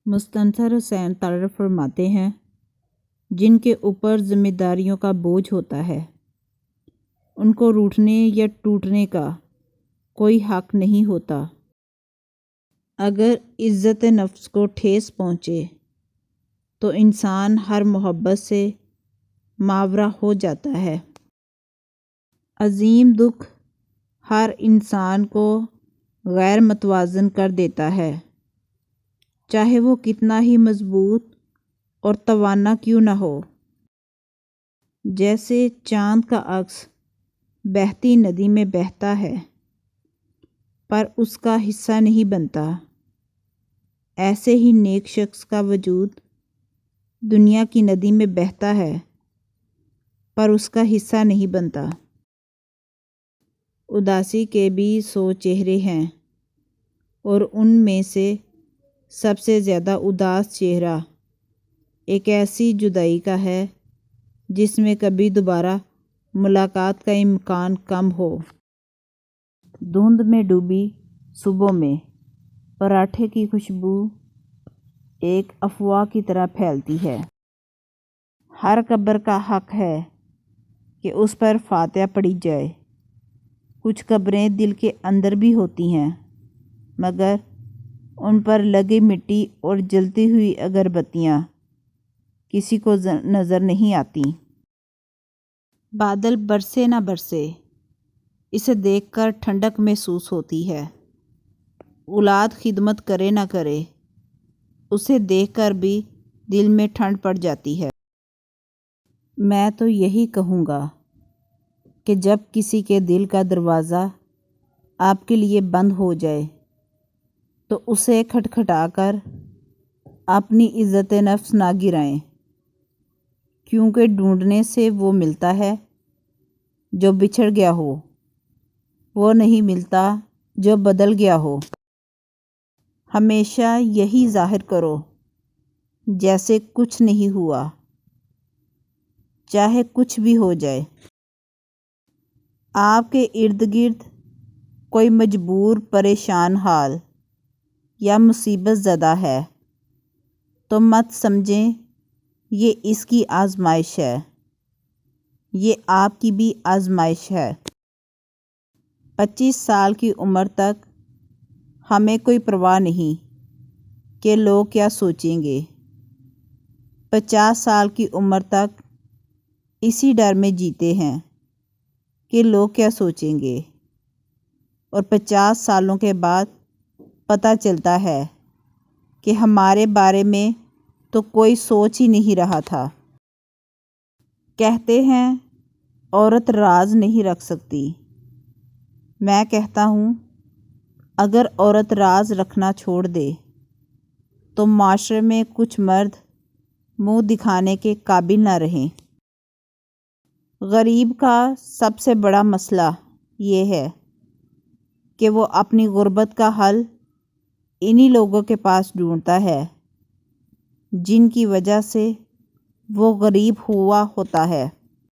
مستنصر حسین طرر فرماتے ہیں، جن کے اوپر ذمہ داریوں کا بوجھ ہوتا ہے، ان کو روٹھنے یا ٹوٹنے کا کوئی حق نہیں ہوتا۔ اگر عزت نفس کو ٹھیس پہنچے تو انسان ہر محبت سے ماورا ہو جاتا ہے۔ عظیم دکھ ہر انسان کو غیر متوازن کر دیتا ہے، چاہے وہ کتنا ہی مضبوط اور توانا کیوں نہ ہو۔ جیسے چاند کا عکس بہتی ندی میں بہتا ہے پر اس کا حصہ نہیں بنتا، ایسے ہی نیک شخص کا وجود دنیا کی ندی میں بہتا ہے پر اس کا حصہ نہیں بنتا۔ اداسی کے بھی 100 چہرے ہیں اور ان میں سے سب سے زیادہ اداس چہرہ ایک ایسی جدائی کا ہے جس میں کبھی دوبارہ ملاقات کا امکان کم ہو۔ دھند میں ڈوبی صبح میں پراٹھے کی خوشبو ایک افواہ کی طرح پھیلتی ہے۔ ہر قبر کا حق ہے کہ اس پر فاتحہ پڑھی جائے۔ کچھ قبریں دل کے اندر بھی ہوتی ہیں مگر ان پر لگی مٹی اور جلتی ہوئی اگربتیاں کسی کو نظر نہیں آتی۔ بادل برسے نہ برسے، اسے دیکھ کر ٹھنڈک محسوس ہوتی ہے۔ اولاد خدمت کرے نہ کرے، اسے دیکھ کر بھی دل میں ٹھنڈ پڑ جاتی ہے۔ میں تو یہی کہوں گا کہ جب کسی کے دل کا دروازہ آپ کے لیے بند ہو جائے تو اسے کھٹکھٹا کر اپنی عزت نفس نہ گرائیں، کیونکہ ڈھونڈنے سے وہ ملتا ہے جو بچھڑ گیا ہو، وہ نہیں ملتا جو بدل گیا ہو۔ ہمیشہ یہی ظاہر کرو جیسے کچھ نہیں ہوا، چاہے کچھ بھی ہو جائے۔ آپ کے ارد گرد کوئی مجبور، پریشان حال یا مصیبت زدہ ہے تو مت سمجھیں یہ اس کی آزمائش ہے، یہ آپ کی بھی آزمائش ہے۔ 25 سال کی عمر تک ہمیں کوئی پرواہ نہیں کہ لوگ کیا سوچیں گے۔ 50 سال کی عمر تک اسی ڈر میں جیتے ہیں کہ لوگ کیا سوچیں گے، اور 50 سالوں کے بعد پتہ چلتا ہے کہ ہمارے بارے میں تو کوئی سوچ ہی نہیں رہا تھا۔ کہتے ہیں عورت راز نہیں رکھ سکتی، میں کہتا ہوں اگر عورت راز رکھنا چھوڑ دے تو معاشرے میں کچھ مرد منہ دکھانے کے قابل نہ رہیں۔ غریب کا سب سے بڑا مسئلہ یہ ہے کہ وہ اپنی غربت کا حل انہی لوگوں کے پاس ڈھونڈتا ہے جن کی وجہ سے وہ غریب ہوا ہوتا ہے۔